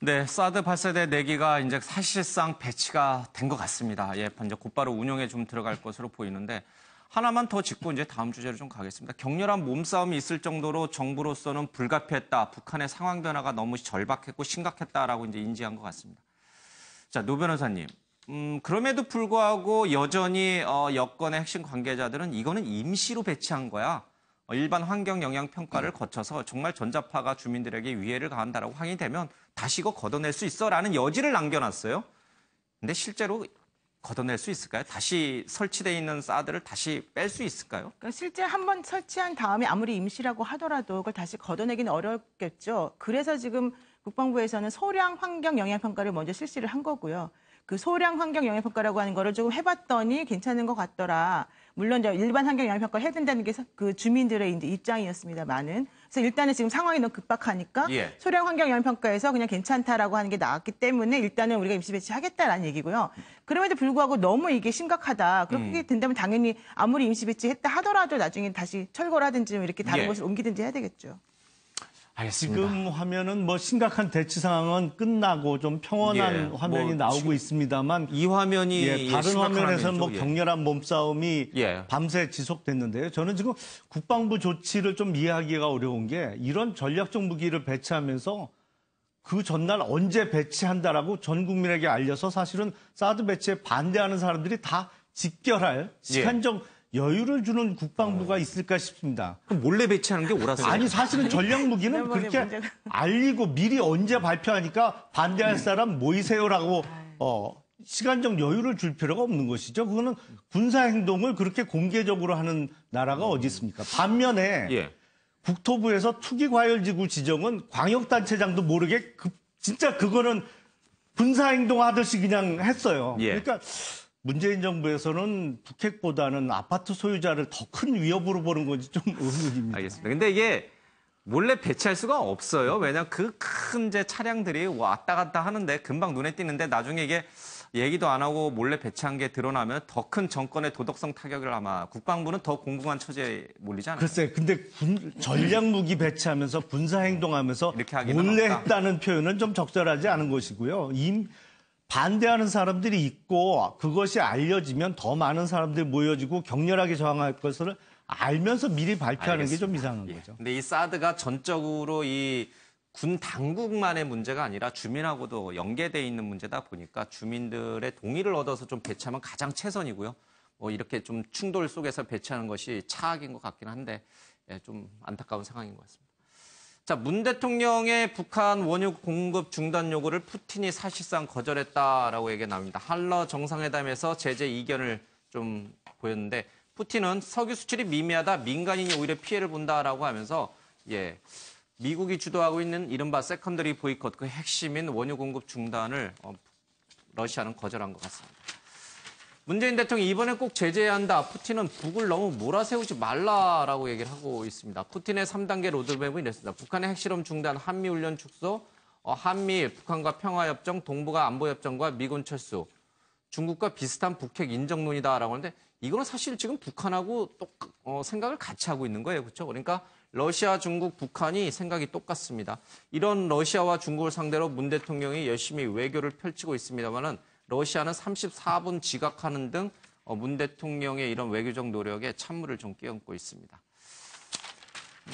네, 사드 발사대 4기가 이제 사실상 배치가 된 것 같습니다. 예, 이제 곧바로 운용에 좀 들어갈 것으로 보이는데 하나만 더 짚고 이제 다음 주제로 좀 가겠습니다. 격렬한 몸싸움이 있을 정도로 정부로서는 불가피했다. 북한의 상황 변화가 너무 절박했고 심각했다라고 이제 인지한 것 같습니다. 자, 노 변호사님. 그럼에도 불구하고 여전히 여권의 핵심 관계자들은 이거는 임시로 배치한 거야. 일반 환경 영향 평가를 거쳐서 정말 전자파가 주민들에게 위해를 가한다라고 확인이 되면 다시 이거 걷어낼 수 있어라는 여지를 남겨놨어요. 근데 실제로 걷어낼 수 있을까요? 다시 설치되어 있는 사드를 다시 뺄 수 있을까요? 그러니까 실제 한번 설치한 다음에 아무리 임시라고 하더라도 그걸 다시 걷어내기는 어렵겠죠. 그래서 지금 국방부에서는 소량 환경 영향 평가를 먼저 실시를 한 거고요. 그 소량 환경 영향 평가라고 하는 거를 조금 해봤더니 괜찮은 것 같더라. 물론 이제 일반 환경 영향 평가를 해야 된다는 게 그 주민들의 이제 입장이었습니다만은. 그래서 일단은 지금 상황이 너무 급박하니까 소량 환경 영향 평가에서 그냥 괜찮다라고 하는 게 나왔기 때문에 일단은 우리가 임시 배치하겠다라는 얘기고요. 그럼에도 불구하고 너무 이게 심각하다. 그렇게 된다면 당연히 아무리 임시 배치했다 하더라도 나중에 다시 철거를 하든지 이렇게 다른 곳을 옮기든지 해야 되겠죠. 알겠습니다. 지금 화면은 뭐 심각한 대치 상황은 끝나고 좀 평온한 화면이 나오고 있습니다만 이 화면이 다른 화면에서는 뭐 화면이죠. 격렬한 몸싸움이 밤새 지속됐는데요. 저는 지금 국방부 조치를 좀 이해하기가 어려운 게 이런 전략적 무기를 배치하면서 그 전날 언제 배치한다라고 전 국민에게 알려서 사실은 사드 배치에 반대하는 사람들이 다 직결할 시간적 여유를 주는 국방부가 있을까 싶습니다. 그럼 몰래 배치하는 게 옳았어요? 아니 사실은 전략 무기는 그렇게 알리고 미리 언제 발표하니까 반대할 사람 모이세요라고 시간적 여유를 줄 필요가 없는 것이죠. 그거는 군사 행동을 그렇게 공개적으로 하는 나라가 어디 있습니까? 반면에 국토부에서 투기과열지구 지정은 광역단체장도 모르게 진짜 그거는 군사 행동 하듯이 그냥 했어요. 그러니까 문재인 정부에서는 북핵보다는 아파트 소유자를 더 큰 위협으로 보는 건지 좀 의문입니다. 알겠습니다. 근데 이게 몰래 배치할 수가 없어요. 왜냐하면 그 큰 차량들이 왔다 갔다 하는데 금방 눈에 띄는데 나중에 이게 얘기도 안 하고 몰래 배치한 게 드러나면 더 큰 정권의 도덕성 타격을 아마 국방부는 더 공공한 처지에 몰리지 않을까요? 글쎄, 근데 전략 무기 배치하면서 군사 행동하면서 몰래 했다는 표현은 좀 적절하지 않은 것이고요. 반대하는 사람들이 있고 그것이 알려지면 더 많은 사람들이 모여지고 격렬하게 저항할 것을 알면서 미리 발표하는 게 좀 이상한 거죠. 근데 이 사드가 전적으로 이 군 당국만의 문제가 아니라 주민하고도 연계돼 있는 문제다 보니까 주민들의 동의를 얻어서 좀 배치하면 가장 최선이고요. 뭐 이렇게 좀 충돌 속에서 배치하는 것이 차악인 것 같긴 한데 좀 안타까운 상황인 것 같습니다. 자, 문 대통령의 북한 원유 공급 중단 요구를 푸틴이 사실상 거절했다라고 얘기가 나옵니다. 한러 정상회담에서 제재 이견을 좀 보였는데 푸틴은 석유 수출이 미미하다, 민간인이 오히려 피해를 본다라고 하면서 미국이 주도하고 있는 이른바 세컨더리 보이콧, 그 핵심인 원유 공급 중단을 러시아는 거절한 것 같습니다. 문재인 대통령이 이번에 꼭 제재해야 한다. 푸틴은 북을 너무 몰아세우지 말라라고 얘기를 하고 있습니다. 푸틴의 3단계 로드맵은 이랬습니다. 북한의 핵실험 중단, 한미훈련 축소, 한미일, 북한과 평화협정, 동북아 안보협정과 미군 철수, 중국과 비슷한 북핵 인정론이다라고 하는데 이거는 사실 지금 북한하고 생각을 같이 하고 있는 거예요. 그렇죠? 그러니까 러시아, 중국, 북한이 생각이 똑같습니다. 이런 러시아와 중국을 상대로 문 대통령이 열심히 외교를 펼치고 있습니다만은 러시아는 34분 지각하는 등 문 대통령의 이런 외교적 노력에 찬물을 좀 끼얹고 있습니다.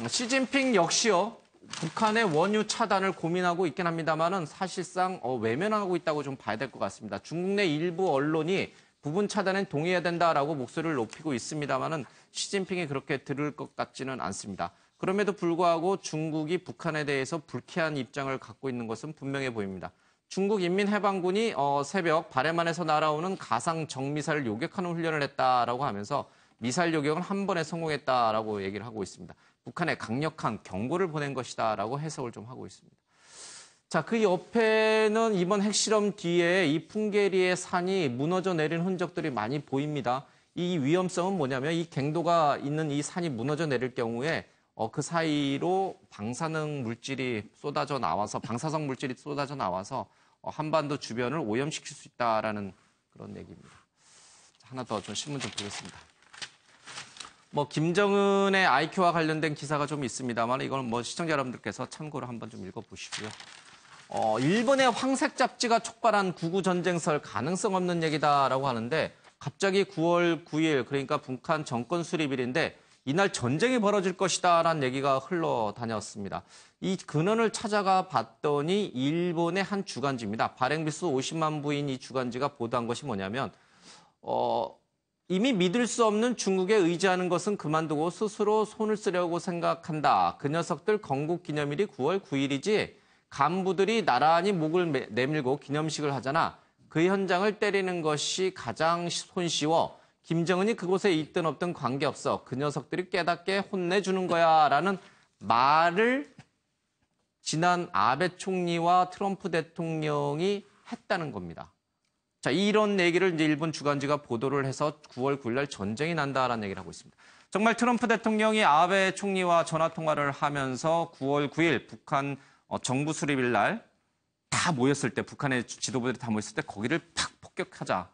시진핑 역시요. 북한의 원유 차단을 고민하고 있긴 합니다만은 사실상 외면하고 있다고 좀 봐야 될 것 같습니다. 중국 내 일부 언론이 부분 차단엔 동의해야 된다라고 목소리를 높이고 있습니다만은 시진핑이 그렇게 들을 것 같지는 않습니다. 그럼에도 불구하고 중국이 북한에 대해서 불쾌한 입장을 갖고 있는 것은 분명해 보입니다. 중국 인민해방군이 새벽 바레만에서 날아오는 가상 정미사를 요격하는 훈련을 했다라고 하면서 미사일 요격은 한 번에 성공했다라고 얘기를 하고 있습니다. 북한에 강력한 경고를 보낸 것이다라고 해석을 좀 하고 있습니다. 자, 그 옆에는 이번 핵실험 뒤에 이 풍계리의 산이 무너져 내린 흔적들이 많이 보입니다. 이 위험성은 뭐냐면 이 갱도가 있는 이 산이 무너져 내릴 경우에 그 사이로 방사능 물질이 쏟아져 나와서 방사성 물질이 쏟아져 나와서 한반도 주변을 오염시킬 수 있다라는 그런 얘기입니다. 하나 더 좀 신문 좀 보겠습니다. 김정은의 IQ와 관련된 기사가 좀 있습니다만 이건 시청자 여러분들께서 참고로 한번 좀 읽어보시고요. 일본의 황색 잡지가 촉발한 구구 전쟁설 가능성 없는 얘기다라고 하는데 갑자기 9월 9일 그러니까 북한 정권 수립일인데 이날 전쟁이 벌어질 것이다라는 얘기가 흘러다녔습니다. 이 근원을 찾아가 봤더니 일본의 한 주간지입니다. 발행비수 50만 부인 이 주간지가 보도한 것이 뭐냐면 이미 믿을 수 없는 중국에 의지하는 것은 그만두고 스스로 손을 쓰려고 생각한다. 그 녀석들 건국 기념일이 9월 9일이지 간부들이 나란히 목을 내밀고 기념식을 하잖아. 그 현장을 때리는 것이 가장 손쉬워. 김정은이 그곳에 있든 없든 관계없어. 그 녀석들이 깨닫게 혼내주는 거야. 라는 말을 지난 아베 총리와 트럼프 대통령이 했다는 겁니다. 자, 이런 얘기를 이제 일본 주간지가 보도를 해서 9월 9일 날 전쟁이 난다라는 얘기를 하고 있습니다. 정말 트럼프 대통령이 아베 총리와 전화 통화를 하면서 9월 9일 북한 정부 수립일 날 다 모였을 때 북한의 지도부들이 다 모였을 때 거기를 팍 폭격하자.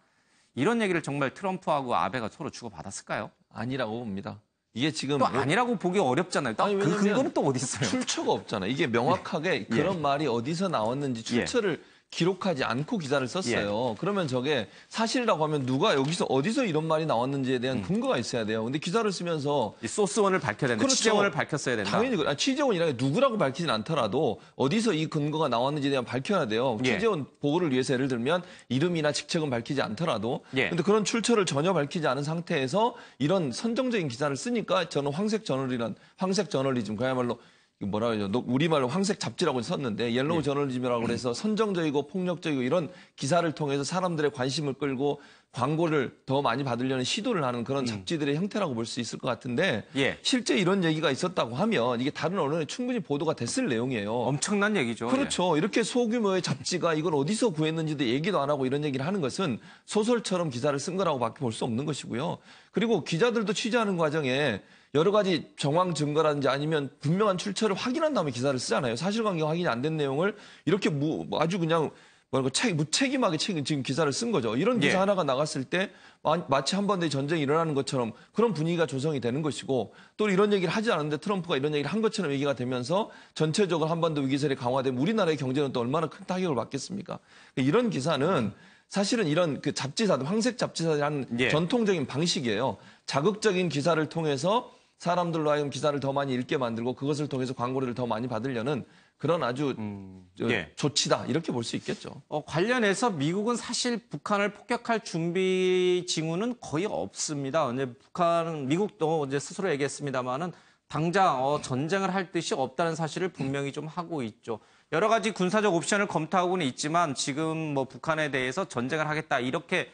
이런 얘기를 정말 트럼프하고 아베가 서로 주고받았을까요? 아니라고 봅니다. 이게 지금 또 아니라고 보기 어렵잖아요. 아니, 그 왜냐면 근거는 또 어디 있어요? 출처가 없잖아. 이게 명확하게 그런 말이 어디서 나왔는지 출처를 기록하지 않고 기사를 썼어요. 그러면 저게 사실이라고 하면 누가 여기서 어디서 이런 말이 나왔는지에 대한 근거가 있어야 돼요. 근데 기사를 쓰면서 이 소스원을 밝혀야 된다. 그렇죠. 취재원을 밝혔어야 된다. 당연히 취재원이라는 게 누구라고 밝히진 않더라도 어디서 이 근거가 나왔는지에 대한 밝혀야 돼요. 취재원 보호를 위해서 예를 들면 이름이나 직책은 밝히지 않더라도 근데 그런 출처를 전혀 밝히지 않은 상태에서 이런 선정적인 기사를 쓰니까 저는 황색 저널리즘 그야말로 뭐라 그러죠? 우리말로 황색 잡지라고 썼는데 옐로우 저널리즘이라고 해서 선정적이고 폭력적이고 이런 기사를 통해서 사람들의 관심을 끌고 광고를 더 많이 받으려는 시도를 하는 그런 잡지들의 형태라고 볼 수 있을 것 같은데 실제 이런 얘기가 있었다고 하면 이게 다른 언론에 충분히 보도가 됐을 내용이에요. 엄청난 얘기죠. 그렇죠. 이렇게 소규모의 잡지가 이걸 어디서 구했는지도 얘기도 안 하고 이런 얘기를 하는 것은 소설처럼 기사를 쓴 거라고밖에 볼 수 없는 것이고요. 그리고 기자들도 취재하는 과정에 여러 가지 정황 증거라든지 아니면 분명한 출처를 확인한 다음에 기사를 쓰잖아요. 사실관계가 확인이 안 된 내용을 이렇게 아주 그냥 무책임하게 지금 기사를 쓴 거죠. 이런 기사 하나가 나갔을 때 마치 한반도에 전쟁이 일어나는 것처럼 그런 분위기가 조성이 되는 것이고 또 이런 얘기를 하지 않았는데 트럼프가 이런 얘기를 한 것처럼 얘기가 되면서 전체적으로 한반도 위기설이 강화되면 우리나라의 경제는 또 얼마나 큰 타격을 받겠습니까? 이런 기사는 사실은 이런 그 잡지사들, 황색 잡지사들이 하는 전통적인 방식이에요. 자극적인 기사를 통해서 사람들로 하여금 기사를 더 많이 읽게 만들고 그것을 통해서 광고를 더 많이 받으려는 그런 아주 조치다 이렇게 볼 수 있겠죠. 관련해서 미국은 사실 북한을 폭격할 준비 징후는 거의 없습니다. 근데 미국도 이제 스스로 얘기했습니다만은 당장 전쟁을 할 뜻이 없다는 사실을 분명히 좀 하고 있죠. 여러 가지 군사적 옵션을 검토하고는 있지만 지금 뭐 북한에 대해서 전쟁을 하겠다 이렇게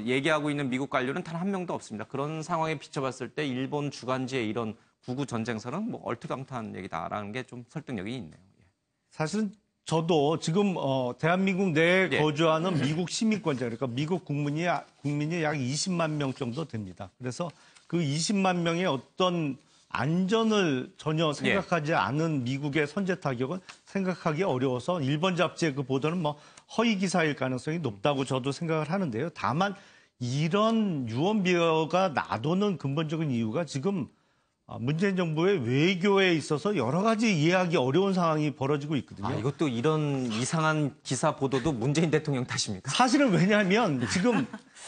얘기하고 있는 미국 관료는 단 한 명도 없습니다. 그런 상황에 비춰봤을 때 일본 주간지의 이런 구구 전쟁설은 뭐 얼토당토한 얘기다라는 게 좀 설득력이 있네요. 사실은 저도 지금 대한민국 내에 거주하는 미국 시민권자 그러니까 미국 국민이 약 20만 명 정도 됩니다. 그래서 그 20만 명의 어떤 안전을 전혀 생각하지 않은 미국의 선제 타격은 생각하기 어려워서 일본 잡지의 그 보도는 뭐 허위 기사일 가능성이 높다고 저도 생각을 하는데요. 다만 이런 유언비어가 나도는 근본적인 이유가 지금 문재인 정부의 외교에 있어서 여러 가지 이해하기 어려운 상황이 벌어지고 있거든요. 이것도 이런 이상한 기사 보도도 문재인 대통령 탓입니까? 사실은 왜냐하면 지금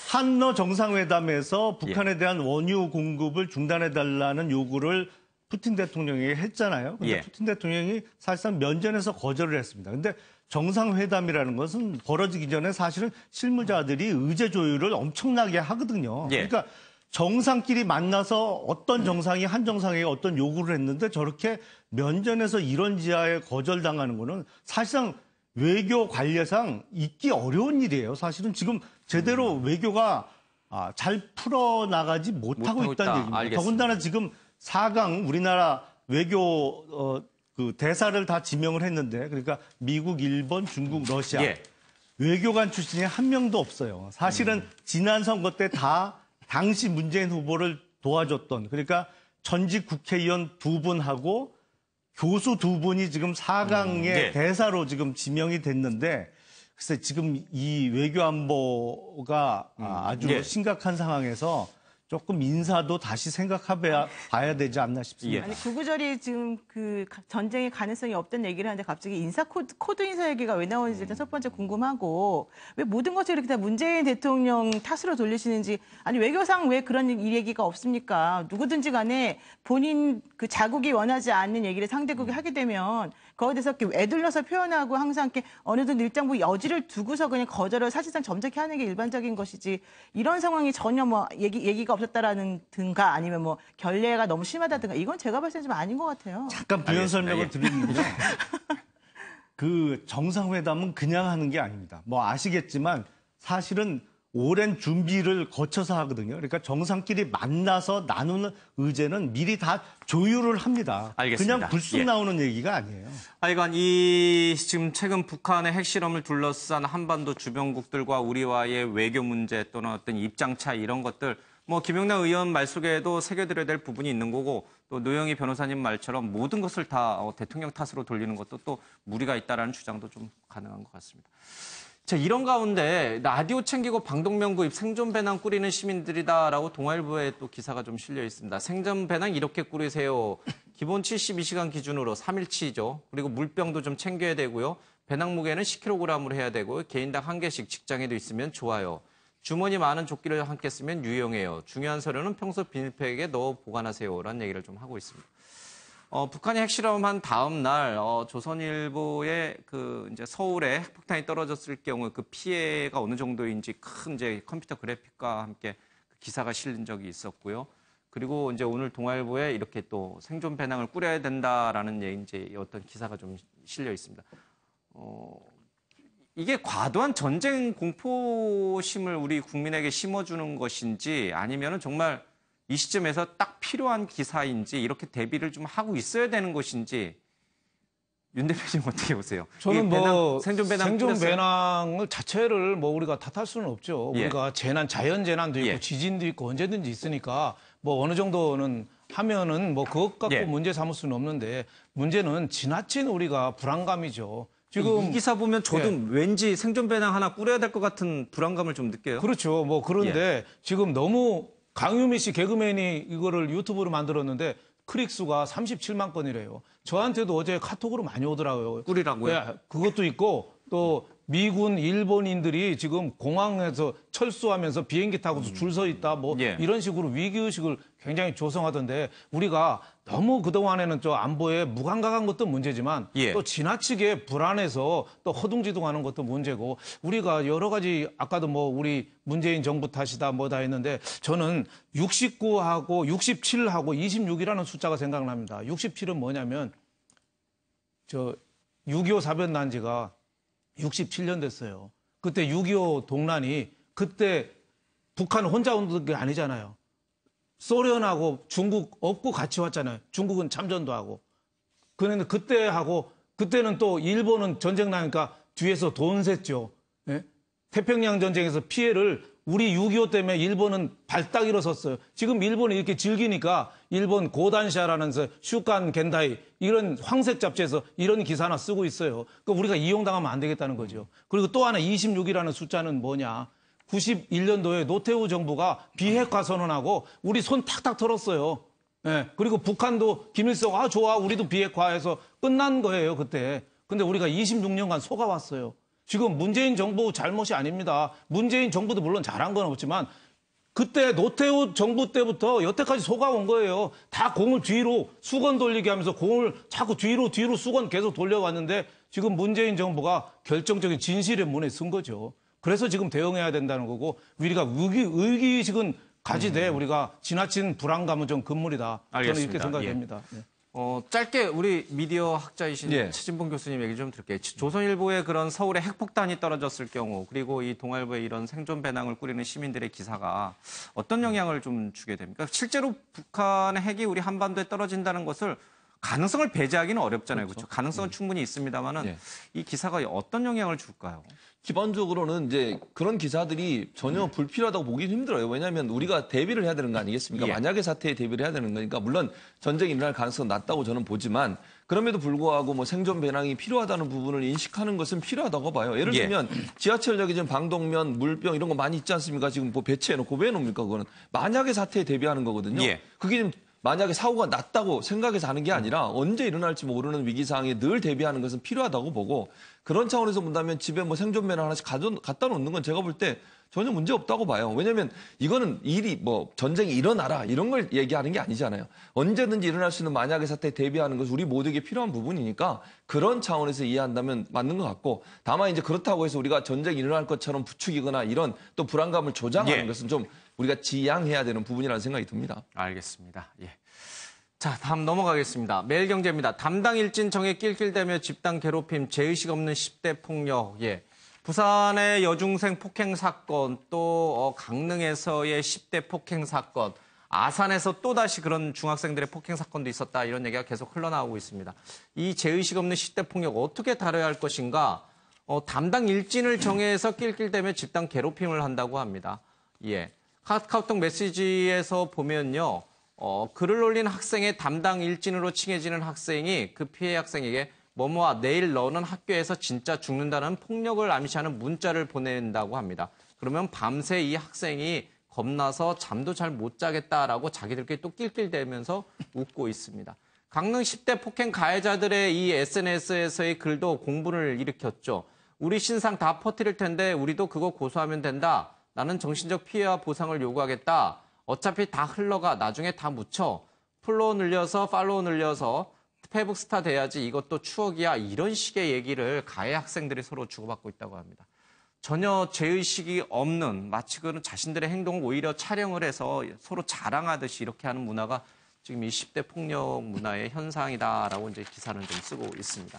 한러 정상회담에서 북한에 대한 원유 공급을 중단해달라는 요구를 푸틴 대통령이 했잖아요. 근데 푸틴 대통령이 사실상 면전에서 거절을 했습니다. 근데 정상회담이라는 것은 벌어지기 전에 사실은 실무자들이 의제 조율을 엄청나게 하거든요. 그러니까 정상끼리 만나서 어떤 정상이 한 정상에게 어떤 요구를 했는데 저렇게 면전에서 이런 지하에 거절당하는 거는 사실상 외교 관례상 있기 어려운 일이에요. 사실은 지금 제대로 외교가 잘 풀어나가지 못하고 있다는 얘기입니다. 알겠습니다. 더군다나 지금 4강 우리나라 외교 그 대사를 다 지명을 했는데 그러니까 미국, 일본, 중국, 러시아 외교관 출신이 한 명도 없어요. 사실은 지난 선거 때 다 당시 문재인 후보를 도와줬던 그러니까 전직 국회의원 2분하고 교수 2분이 지금 4강의 대사로 지금 지명이 됐는데 글쎄 지금 이 외교안보가 아주 심각한 상황에서 조금 인사도 다시 생각해 봐야 되지 않나 싶습니다. 아니 구구절이 지금 그 전쟁의 가능성이 없다는 얘기를 하는데 갑자기 코드 인사 얘기가 왜 나오는지 일단 첫 번째 궁금하고 왜 모든 것을 이렇게 다 문재인 대통령 탓으로 돌리시는지 아니 외교상 왜 그런 얘기가 없습니까? 누구든지 간에 본인 그 자국이 원하지 않는 얘기를 상대국이 하게 되면 거기에 대해서 이렇게 애둘러서 표현하고 항상 이렇게 어느든 일정부 여지를 두고서 그냥 거절을 사실상 점잖게 하는 게 일반적인 것이지 이런 상황이 전혀 뭐 얘기가 없었다라는 든가 아니면 뭐 결례가 너무 심하다든가 이건 제가 봤을 때 좀 아닌 것 같아요. 잠깐 부연 알겠습니다. 설명을 예. 드리면요. 그 정상회담은 그냥 하는 게 아닙니다. 뭐 아시겠지만 사실은 오랜 준비를 거쳐서 하거든요. 그러니까 정상끼리 만나서 나누는 의제는 미리 다 조율을 합니다. 알겠습니다. 그냥 불쑥 예. 나오는 얘기가 아니에요. 하여간 이 지금 최근 북한의 핵실험을 둘러싼 한반도 주변국들과 우리와의 외교 문제 또는 어떤 입장 차이 이런 것들 뭐 김영남 의원 말 속에도 새겨드려야 될 부분이 있는 거고 또 노영희 변호사님 말처럼 모든 것을 다 대통령 탓으로 돌리는 것도 또 무리가 있다라는 주장도 좀 가능한 것 같습니다. 자, 이런 가운데 라디오 챙기고 방독면 구입 생존 배낭 꾸리는 시민들이다라고 동아일보에 또 기사가 좀 실려 있습니다. 생존 배낭 이렇게 꾸리세요. 기본 72시간 기준으로 3일치죠. 그리고 물병도 좀 챙겨야 되고요. 배낭 무게는 10kg으로 해야 되고 개인당 1개씩 직장에도 있으면 좋아요. 주머니 많은 조끼를 함께 쓰면 유용해요. 중요한 서류는 평소 비닐팩에 넣어 보관하세요라는 얘기를 좀 하고 있습니다. 북한이 핵실험한 다음 날 조선일보의 그 이제 서울에 핵폭탄이 떨어졌을 경우 그 피해가 어느 정도인지 큰 이제 컴퓨터 그래픽과 함께 그 기사가 실린 적이 있었고요. 그리고 이제 오늘 동아일보에 이렇게 또 생존 배낭을 꾸려야 된다라는 이제 어떤 기사가 좀 실려 있습니다. 이게 과도한 전쟁 공포심을 우리 국민에게 심어주는 것인지 아니면은 정말 이 시점에서 딱 필요한 기사인지 이렇게 대비를 좀 하고 있어야 되는 것인지 윤 대표님 어떻게 보세요? 저는 뭐 생존 생존 배낭을 자체를 뭐 우리가 탓할 수는 없죠. 예. 우리가 자연 재난도 있고 예. 지진도 있고 언제든지 있으니까 뭐 어느 정도는 하면은 뭐 그것 갖고 예. 문제 삼을 수는 없는데 문제는 지나친 우리가 불안감이죠. 지금 이 기사 보면 저도 예. 왠지 생존 배낭 하나 꾸려야 될 것 같은 불안감을 좀 느껴요. 그렇죠. 뭐 그런데 예. 지금 너무 강유미 씨 개그맨이 이거를 유튜브로 만들었는데 클릭 수가 37만 건이래요. 저한테도 어제 카톡으로 많이 오더라고요. 꾸리라고요? 예, 그것도 있고 또 미군 일본인들이 지금 공항에서 철수하면서 비행기 타고서 줄 서 있다 뭐 예. 이런 식으로 위기의식을 굉장히 조성하던데 우리가 너무 그동안에는 저 안보에 무감각한 것도 문제지만 예. 또 지나치게 불안해서 또 허둥지둥하는 것도 문제고 우리가 여러 가지 아까도 뭐 우리 문재인 정부 탓이다 뭐다 했는데 저는 69하고 67하고 26이라는 숫자가 생각납니다. 67은 뭐냐면 저 6.25 사변 난 지가 67년 됐어요. 그때 6.25 동란이 그때 북한 혼자 온 게 아니잖아요. 소련하고 중국 업고 같이 왔잖아요. 중국은 참전도 하고. 그런데 그때는 또 일본은 전쟁 나니까 뒤에서 돈 샜죠. 예? 태평양 전쟁에서 피해를 우리 6.25 때문에 일본은 발딱 일어섰어요. 지금 일본이 이렇게 즐기니까 일본 고단샤라는 슈칸 겐다이 이런 황색 잡지에서 이런 기사 하나 쓰고 있어요. 그러니까 우리가 이용당하면 안 되겠다는 거죠. 그리고 또 하나 26이라는 숫자는 뭐냐. 91년도에 노태우 정부가 비핵화 선언하고 우리 손 탁탁 털었어요. 예. 그리고 북한도 김일성 좋아 우리도 비핵화해서 끝난 거예요 그때. 근데 우리가 26년간 속아왔어요. 지금 문재인 정부 잘못이 아닙니다. 문재인 정부도 물론 잘한 건 없지만 그때 노태우 정부 때부터 여태까지 속아온 거예요. 다 공을 뒤로 수건 돌리게 하면서 공을 자꾸 뒤로 수건 계속 돌려왔는데 지금 문재인 정부가 결정적인 진실의 문에 쓴 거죠. 그래서 지금 대응해야 된다는 거고 우리가 의기의식은 가지되 우리가 지나친 불안감은 좀 금물이다. 저는 알겠습니다. 이렇게 생각이 됩니다. 네. 짧게 우리 미디어 학자이신 예. 최진봉 교수님 얘기 좀 드릴게요. 조선일보에 그런 서울에 핵폭탄이 떨어졌을 경우 그리고 이 동아일보에 이런 생존 배낭을 꾸리는 시민들의 기사가 어떤 영향을 좀 주게 됩니까? 실제로 북한의 핵이 우리 한반도에 떨어진다는 것을 가능성을 배제하기는 어렵잖아요. 그렇죠? 가능성은 충분히 있습니다만은 예. 이 기사가 어떤 영향을 줄까요? 기본적으로는 이제 그런 기사들이 전혀 불필요하다고 보기 힘들어요. 왜냐하면 우리가 대비를 해야 되는 거 아니겠습니까? 예. 만약의 사태에 대비를 해야 되는 거니까 물론 전쟁이 일어날 가능성은 낮다고 저는 보지만 그럼에도 불구하고 뭐 생존 배낭이 필요하다는 부분을 인식하는 것은 필요하다고 봐요. 예를 예. 들면 지하철역에 지금 방독면, 물병 이런 거 많이 있지 않습니까? 지금 뭐 배치해놓고 왜 놓습니까? 그거는 만약의 사태에 대비하는 거거든요. 예. 그게 지금 만약에 사고가 났다고 생각해서 하는 게 아니라 언제 일어날지 모르는 위기 상황에 늘 대비하는 것은 필요하다고 보고 그런 차원에서 본다면 집에 뭐 생존 배낭 하나씩 갖다 놓는 건 제가 볼 때 전혀 문제 없다고 봐요. 왜냐하면 이거는 일이 뭐 전쟁이 일어나라 이런 걸 얘기하는 게 아니잖아요. 언제든지 일어날 수 있는 만약의 사태에 대비하는 것은 우리 모두에게 필요한 부분이니까 그런 차원에서 이해한다면 맞는 것 같고 다만 이제 그렇다고 해서 우리가 전쟁이 일어날 것처럼 부추기거나 이런 또 불안감을 조장하는 예. 것은 좀 우리가 지양해야 되는 부분이라는 생각이 듭니다. 알겠습니다. 예. 자, 다음 넘어가겠습니다. 매일경제입니다. 담당 일진 정에 낄낄대며 집단 괴롭힘, 죄의식 없는 10대 폭력. 예. 부산의 여중생 폭행 사건, 또 강릉에서의 10대 폭행 사건, 아산에서 또다시 그런 중학생들의 폭행 사건도 있었다. 이런 얘기가 계속 흘러나오고 있습니다. 이 죄의식 없는 10대 폭력 어떻게 다뤄야 할 것인가? 담당 일진을 정해서 낄낄대며 집단 괴롭힘을 한다고 합니다. 예. 카카오톡 메시지에서 보면요. 글을 올린 학생의 담당 일진으로 칭해지는 학생이 그 피해 학생에게 뭐뭐와 내일 너는 학교에서 진짜 죽는다는 폭력을 암시하는 문자를 보낸다고 합니다. 그러면 밤새 이 학생이 겁나서 잠도 잘 못 자겠다라고 자기들끼리 또 낄낄대면서 웃고 있습니다. 강릉 10대 폭행 가해자들의 이 SNS에서의 글도 공분을 일으켰죠. 우리 신상 다 퍼뜨릴 텐데 우리도 그거 고소하면 된다. 나는 정신적 피해와 보상을 요구하겠다. 어차피 다 흘러가. 나중에 다 묻혀. 플로우 늘려서 팔로우 늘려서 페북 스타 돼야지. 이것도 추억이야. 이런 식의 얘기를 가해 학생들이 서로 주고받고 있다고 합니다. 전혀 죄의식이 없는 마치 그런 자신들의 행동을 오히려 촬영을 해서 서로 자랑하듯이 이렇게 하는 문화가 지금 이 10대 폭력 문화의 현상이다라고 이제 기사를 좀 쓰고 있습니다.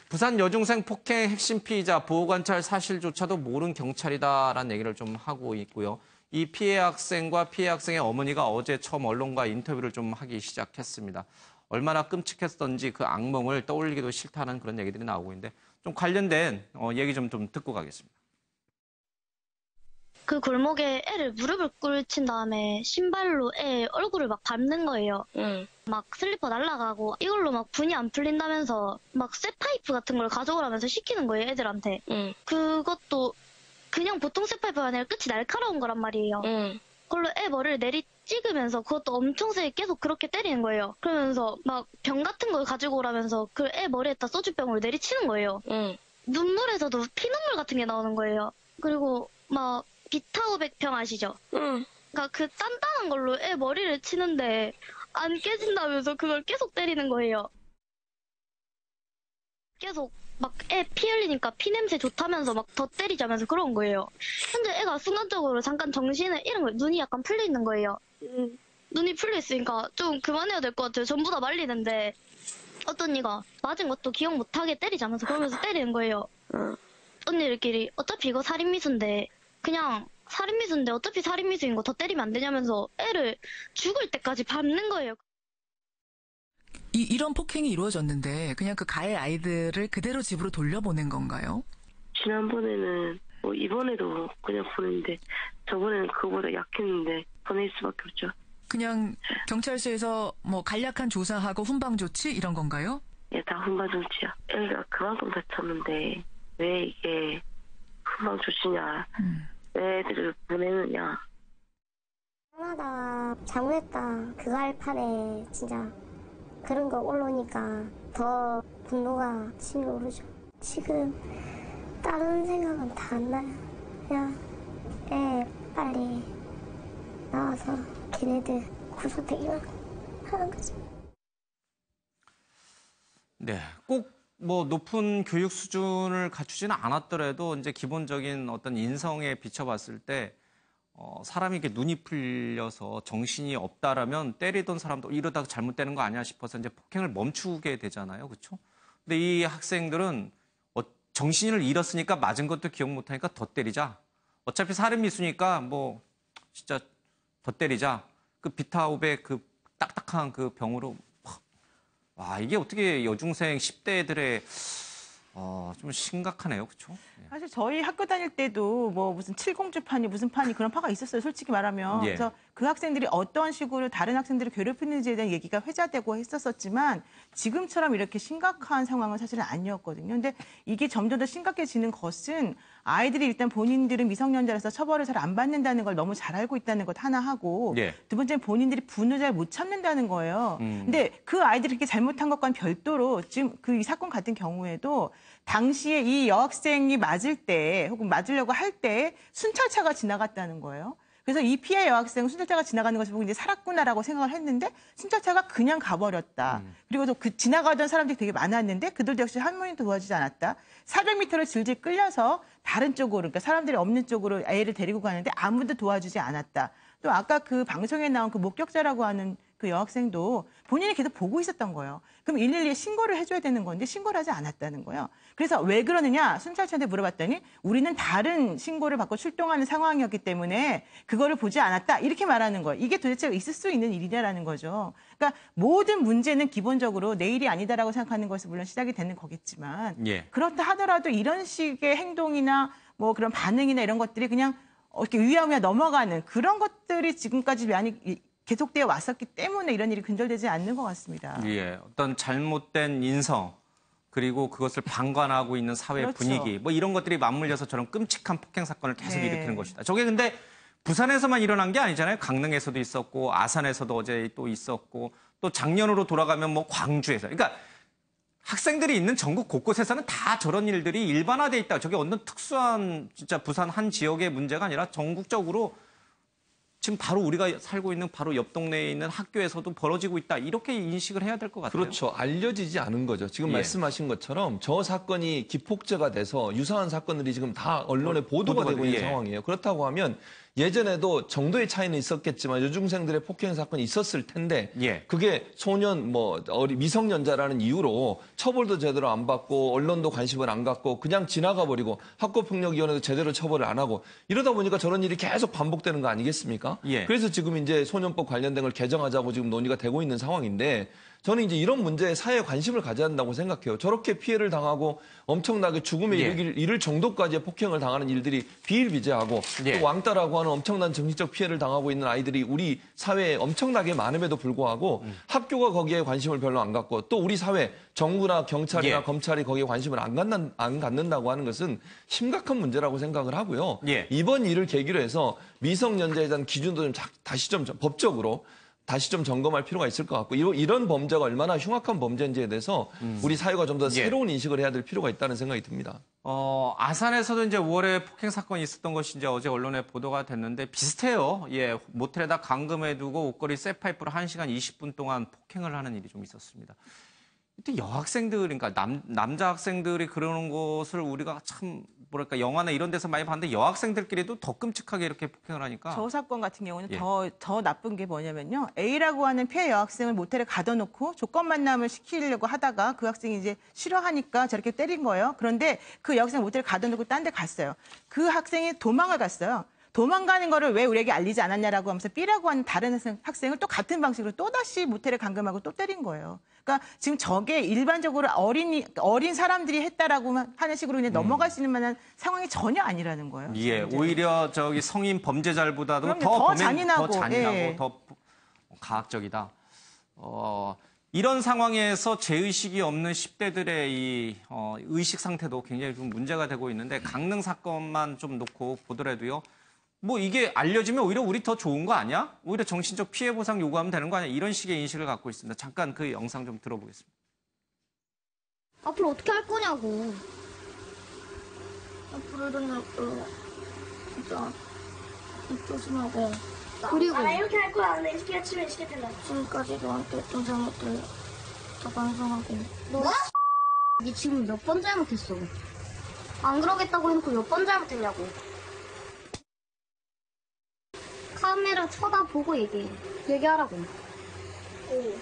부산 여중생 폭행 핵심 피의자 보호관찰 사실조차도 모른 경찰이다라는 얘기를 좀 하고 있고요. 이 피해 학생과 피해 학생의 어머니가 어제 처음 언론과 인터뷰를 좀 하기 시작했습니다. 얼마나 끔찍했던지 그 악몽을 떠올리기도 싫다는 그런 얘기들이 나오고 있는데 좀 관련된 얘기 좀 듣고 가겠습니다. 그 골목에 애를 무릎을 꿇친 다음에 신발로 애 얼굴을 막 밟는 거예요. 막 슬리퍼 날라가고 이걸로 막 분이 안 풀린다면서 막 쇠파이프 같은 걸 가져오라면서 시키는 거예요, 애들한테. 그것도 그냥 보통 쇠파이프가 아니라 끝이 날카로운 거란 말이에요. 그걸로 애 머리를 내리 찍으면서 그것도 엄청 세게 계속 그렇게 때리는 거예요. 그러면서 막 병 같은 걸 가지고 오라면서 그 애 머리에다 소주병으로 내리치는 거예요. 눈물에서도 피눈물 같은 게 나오는 거예요. 그리고 막 비타오백병 아시죠? 그러니까 그 단단한 걸로 애 머리를 치는데 안 깨진다면서 그걸 계속 때리는 거예요. 계속 막 애 피 흘리니까 피 냄새 좋다면서 막 더 때리자면서 그런 거예요. 근데 애가 순간적으로 잠깐 정신을 잃은 거예요. 눈이 약간 풀려 있는 거예요. 눈이 풀려 있으니까 좀 그만해야 될 것 같아요. 전부 다 말리는데 어떤 이가 맞은 것도 기억 못하게 때리자면서 그러면서 때리는 거예요. 언니들끼리 어차피 이거 살인미수인데 그냥 살인미수인데 어차피 살인미수인 거 더 때리면 안 되냐면서 애를 죽을 때까지 밟는 거예요. 이런 폭행이 이루어졌는데 그냥 그 가해 아이들을 그대로 집으로 돌려보낸 건가요? 지난번에는 이번에도 그냥 보냈는데 저번에는 그거보다 약했는데 보낼 수밖에 없죠. 그냥 경찰서에서 뭐 간략한 조사하고 훈방 조치 이런 건가요? 예, 다 훈방 조치야. 애가 그만큼 다쳤는데 왜 이게 훈방 조치냐. 왜 애들을 보내느냐. 하나다 잘못했다 그거 할 판에 진짜 그런 거 올라오니까 더 분노가 치밀어 오르죠. 지금 다른 생각은 다 안 나요. 그냥 애 빨리 나와서 걔네들 구속되기만 하는 거죠. 네, 꼭 뭐 높은 교육 수준을 갖추지는 않았더라도 이제 기본적인 어떤 인성에 비춰봤을 때 사람이 이렇게 눈이 풀려서 정신이 없다라면 때리던 사람도 이러다가 잘못되는 거 아니야 싶어서 이제 폭행을 멈추게 되잖아요, 그렇죠? 근데 이 학생들은 정신을 잃었으니까 맞은 것도 기억 못하니까 더 때리자. 어차피 살인미수니까 뭐 진짜 더 때리자. 그 비타오백 그 딱딱한 그 병으로 와, 이게 어떻게 여중생 10대들의 좀 심각하네요. 그렇죠? 사실 저희 학교 다닐 때도 뭐 무슨 칠공주파니 무슨 파니 그런 파가 있었어요. 솔직히 말하면. 예. 그래서 그 학생들이 어떤 식으로 다른 학생들을 괴롭히는지에 대한 얘기가 회자되고 했었지만 지금처럼 이렇게 심각한 상황은 사실은 아니었거든요. 근데 이게 점점 더 심각해지는 것은 아이들이 일단 본인들은 미성년자라서 처벌을 잘 안 받는다는 걸 너무 잘 알고 있다는 것 하나 하고 예. 두 번째는 본인들이 분노를 잘 못 참는다는 거예요. 근데 그 아이들이 이렇게 잘못한 것과는 별도로 지금 그 이 사건 같은 경우에도 당시에 이 여학생이 맞을 때 혹은 맞으려고 할 때 순찰차가 지나갔다는 거예요. 그래서 이 피해 여학생은 순찰차가 지나가는 것을 보고 이제 살았구나라고 생각을 했는데 순찰차가 그냥 가버렸다. 그리고 또 그 지나가던 사람들이 되게 많았는데 그들도 역시 한 명도 도와주지 않았다. 400m를 질질 끌려서 다른 쪽으로 그러니까 사람들이 없는 쪽으로 애를 데리고 가는데 아무도 도와주지 않았다. 또 아까 그 방송에 나온 그 목격자라고 하는 그 여학생도 본인이 계속 보고 있었던 거예요. 그럼 112에 신고를 해줘야 되는 건데 신고를 하지 않았다는 거예요. 그래서 왜 그러느냐 순찰차한테 물어봤더니 우리는 다른 신고를 받고 출동하는 상황이었기 때문에 그거를 보지 않았다 이렇게 말하는 거예요. 이게 도대체 있을 수 있는 일이냐라는 거죠. 그러니까 모든 문제는 기본적으로 내 일이 아니다라고 생각하는 것이 물론 시작이 되는 거겠지만 예. 그렇다 하더라도 이런 식의 행동이나 뭐 그런 반응이나 이런 것들이 그냥 이렇게 위야위야 넘어가는 그런 것들이 지금까지 많이 계속되어 왔었기 때문에 이런 일이 근절되지 않는 것 같습니다. 예, 어떤 잘못된 인성 그리고 그것을 방관하고 있는 사회 그렇죠. 분위기 뭐 이런 것들이 맞물려서 저런 끔찍한 폭행 사건을 계속 네. 일으키는 것이다. 저게 근데 부산에서만 일어난 게 아니잖아요. 강릉에서도 있었고 아산에서도 어제 또 있었고 또 작년으로 돌아가면 뭐 광주에서. 그러니까 학생들이 있는 전국 곳곳에서는 다 저런 일들이 일반화돼 있다. 저게 어떤 특수한 진짜 부산 한 지역의 문제가 아니라 전국적으로 지금 바로 우리가 살고 있는 바로 옆 동네에 있는 학교에서도 벌어지고 있다. 이렇게 인식을 해야 될 것 같아요. 그렇죠. 알려지지 않은 거죠. 지금 예. 말씀하신 것처럼 저 사건이 기폭제가 돼서 유사한 사건들이 지금 다 언론에 보도가 되고 있는 예. 상황이에요. 그렇다고 하면 예전에도 정도의 차이는 있었겠지만 여중생들의 폭행 사건이 있었을 텐데 예. 그게 소년 미성년자라는 이유로 처벌도 제대로 안 받고 언론도 관심을 안 갖고 그냥 지나가 버리고 학교폭력위원회도 제대로 처벌을 안 하고 이러다 보니까 저런 일이 계속 반복되는 거 아니겠습니까? 예. 그래서 지금 이제 소년법 관련된 걸 개정하자고 지금 논의가 되고 있는 상황인데 저는 이제 이런 문제에 사회에 관심을 가져야 한다고 생각해요. 저렇게 피해를 당하고 엄청나게 죽음에 예. 이를 정도까지의 폭행을 당하는 일들이 비일비재하고 예. 또 왕따라고 하는 엄청난 정신적 피해를 당하고 있는 아이들이 우리 사회에 엄청나게 많음에도 불구하고 학교가 거기에 관심을 별로 안 갖고 또 우리 사회 정부나 경찰이나 예. 검찰이 거기에 관심을 안 갖는다고 하는 것은 심각한 문제라고 생각을 하고요. 예. 이번 일을 계기로 해서 미성년자에 대한 기준도 좀 다시 좀 법적으로 다시 좀 점검할 필요가 있을 것 같고 이런 범죄가 얼마나 흉악한 범죄인지에 대해서 우리 사회가 좀 더 새로운 인식을 해야 될 필요가 있다는 생각이 듭니다. 아산에서도 이제 5월에 폭행 사건이 있었던 것이 이제 어제 언론에 보도가 됐는데 비슷해요. 예, 모텔에다 감금해두고 옷걸이 쇠파이프로 1시간 20분 동안 폭행을 하는 일이 좀 있었습니다. 이때 여학생들, 그러니까 남자 학생들이 그러는 것을 우리가 참 뭐랄까 영화나 이런 데서 많이 봤는데 여학생들끼리도 더 끔찍하게 이렇게 폭행을 하니까. 저 사건 같은 경우는 예. 더 나쁜 게 뭐냐면요. A라고 하는 피해 여학생을 모텔에 가둬놓고 조건 만남을 시키려고 하다가 그 학생이 이제 싫어하니까 저렇게 때린 거예요. 그런데 그 여학생 모텔에 가둬놓고 딴 데 갔어요. 그 학생이 도망을 갔어요. 도망가는 거를 왜 우리에게 알리지 않았냐라고 하면서 B라고 하는 다른 학생을 또 같은 방식으로 또다시 모텔에 감금하고 또 때린 거예요. 그러니까 지금 저게 일반적으로 어린 사람들이 했다라고 하는 식으로 그냥 넘어갈 수 있는 만한 상황이 전혀 아니라는 거예요. 예, 이제. 오히려 저기 성인 범죄자들보다도 그럼요, 더 잔인하고, 예. 더 가학적이다. 이런 상황에서 죄의식이 없는 10대들의 이 의식 상태도 굉장히 좀 문제가 되고 있는데 강릉 사건만 좀 놓고 보더라도요. 뭐 이게 알려지면 오히려 우리 더 좋은 거 아니야? 오히려 정신적 피해 보상 요구하면 되는 거 아니야? 이런 식의 인식을 갖고 있습니다. 잠깐 그 영상 좀 들어보겠습니다. 앞으로 어떻게 할 거냐고. 앞으로 일어날 거 진짜 입 조심하고. 그리고 나 이렇게 할 거야. 근데 이렇게 치면 이렇게 된다. 지금까지 너한테 했던 잘못들 다 반성하고. 뭐? 니 지금 몇 번 잘못했어? 안 그러겠다고 해놓고 몇 번 잘못했냐고. 카메라 쳐다보고 얘기하라고. 오.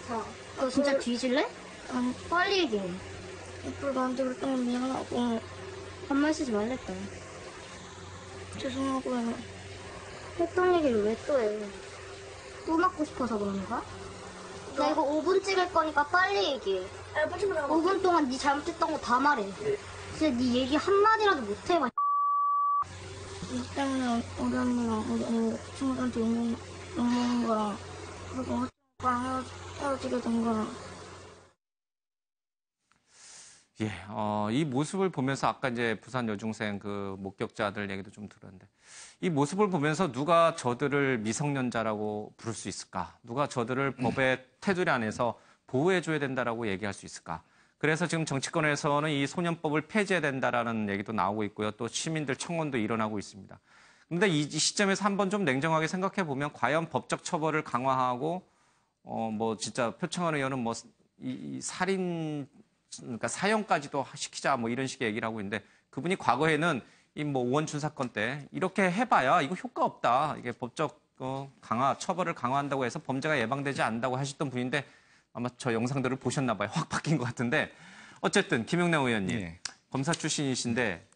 자. 너 진짜 뒤질래? 아니, 빨리 얘기해. 앞으로 나한테 그럴 때면 미안하고 반말 쓰지 말랬다. 죄송하고요. 했던 얘기를 왜 또 해? 또 맞고 싶어서 그러는 거야? 나 이거 5분 찍을 거니까 빨리 얘기해. 5분 동안 네 잘못했던 거 다 말해. 진짜 네 얘기 한마디라도 못해. 막. 이 때문에 우리 언니랑 우리 언니 친구들한테 욕먹는 거랑 그리고 오빠랑 헤어지게 된 거랑. 예, 이 모습을 보면서 아까 이제 부산 여중생 그 목격자들 얘기도 좀 들었는데 이 모습을 보면서 누가 저들을 미성년자라고 부를 수 있을까? 누가 저들을 법의 테두리 안에서 보호해줘야 된다라고 얘기할 수 있을까? 그래서 지금 정치권에서는 이 소년법을 폐지해야 된다라는 얘기도 나오고 있고요. 또 시민들 청원도 일어나고 있습니다. 그런데 이 시점에서 한번 좀 냉정하게 생각해 보면 과연 법적 처벌을 강화하고 뭐 진짜 표창원 의원은 뭐 이 살인 그러니까 사형까지도 시키자 뭐 이런 식의 얘기를 하고 있는데 그분이 과거에는 이 뭐 오원춘 사건 때 이렇게 해봐야 이거 효과 없다. 이게 법적 처벌을 강화한다고 해서 범죄가 예방되지 않는다고 하셨던 분인데 아마 저 영상들을 보셨나 봐요. 확 바뀐 것 같은데 어쨌든 김용남 의원님 예. 검사 출신이신데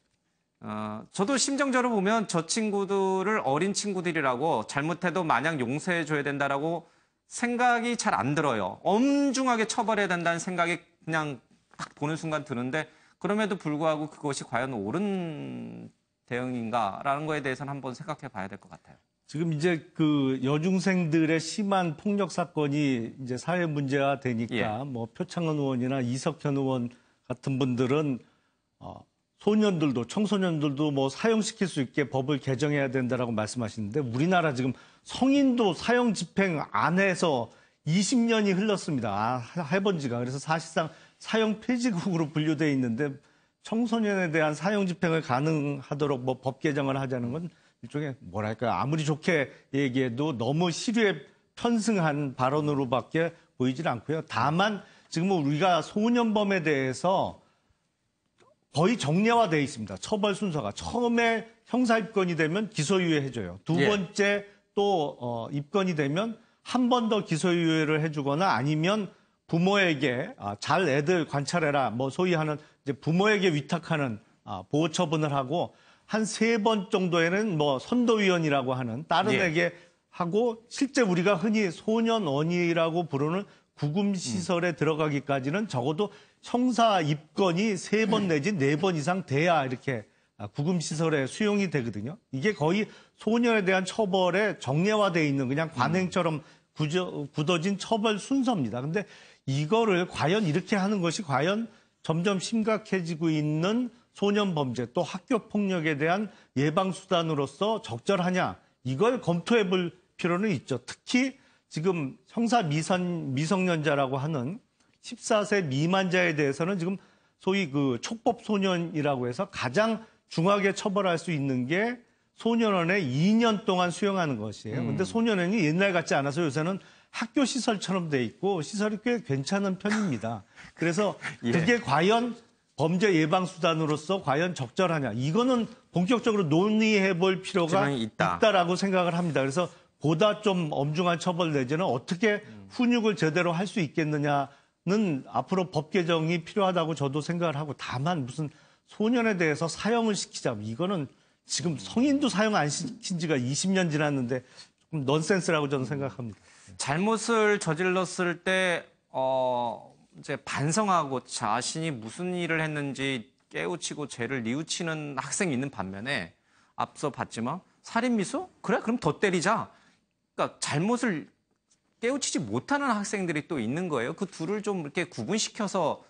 저도 심정적으로 보면 저 친구들을 어린 친구들이라고 잘못해도 마냥 용서해줘야 된다라고 생각이 잘 안 들어요. 엄중하게 처벌해야 된다는 생각이 그냥 딱 보는 순간 드는데 그럼에도 불구하고 그것이 과연 옳은 대응인가라는 거에 대해서는 한번 생각해 봐야 될 것 같아요. 지금 이제 그 여중생들의 심한 폭력 사건이 이제 사회 문제화 되니까 예. 뭐 표창원 의원이나 이석현 의원 같은 분들은 소년들도 청소년들도 뭐 사형시킬 수 있게 법을 개정해야 된다라고 말씀하시는데 우리나라 지금 성인도 사형 집행 안 해서 20년이 흘렀습니다. 해본 지가. 그래서 사실상 사형 폐지국으로 분류되어 있는데 청소년에 대한 사형 집행을 가능하도록 뭐 법 개정을 하자는 건 일종의 뭐랄까 아무리 좋게 얘기해도 너무 시류에 편승한 발언으로밖에 보이질 않고요. 다만 지금은 우리가 소년범에 대해서 거의 정례화되어 있습니다. 처벌 순서가. 처음에 형사 입건이 되면 기소유예 해줘요. 두 번째 또 입건이 되면 한 번 더 기소유예를 해주거나 아니면 부모에게 잘 애들 관찰해라 뭐 소위 하는 이제 부모에게 위탁하는 보호 처분을 하고 한 3번 정도에는 뭐 선도위원이라고 하는 딸은에게 하고 실제 우리가 흔히 소년원이라고 부르는 구금시설에 들어가기까지는 적어도 형사 입건이 3번 내지 4번 이상 돼야 이렇게 구금시설에 수용이 되거든요. 이게 거의 소년에 대한 처벌에 정례화되어 있는 그냥 관행처럼 굳어진 처벌 순서입니다. 근데 이거를 과연 이렇게 하는 것이 과연 점점 심각해지고 있는 소년 범죄 또 학교 폭력에 대한 예방 수단으로서 적절하냐 이걸 검토해 볼 필요는 있죠. 특히 지금 형사 미성년자라고 하는 14세 미만자에 대해서는 지금 소위 그 촉법 소년이라고 해서 가장 중하게 처벌할 수 있는 게 소년원에 2년 동안 수용하는 것이에요. 근데 소년원이 옛날 같지 않아서 요새는 학교 시설처럼 돼 있고 시설이 꽤 괜찮은 편입니다. 그래서 그게 과연 범죄 예방 수단으로서 과연 적절하냐. 이거는 본격적으로 논의해 볼 필요가 있다라고 생각을 합니다. 그래서 보다 좀 엄중한 처벌 내지는 어떻게 훈육을 제대로 할 수 있겠느냐는 앞으로 법 개정이 필요하다고 저도 생각을 하고 다만 무슨 소년에 대해서 사형을 시키자. 이거는 지금 성인도 사형 안 시킨 지가 20년 지났는데 조금 넌센스라고 저는 생각합니다. 잘못을 저질렀을 때 이제 반성하고 자신이 무슨 일을 했는지 깨우치고 죄를 뉘우치는 학생이 있는 반면에 앞서 봤지만 살인 미수? 그래? 그럼 더 때리자. 그러니까 잘못을 깨우치지 못하는 학생들이 또 있는 거예요. 그 둘을 좀 이렇게 구분시켜서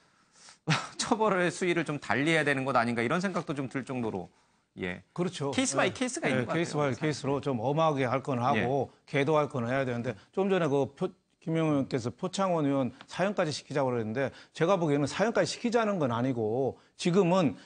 처벌의 수위를 좀 달리해야 되는 것 아닌가 이런 생각도 좀 들 정도로 그렇죠. 케이스 바이 케이스가 있는 것 같아요. 케이스 바이 케이스로 좀 엄하게 할 건 하고 계도할 건 해야 되는데 좀 전에 김용남 의원께서 표창원 의원 사형까지 시키자고 그랬는데 제가 보기에는 사형까지 시키자는 건 아니고 지금은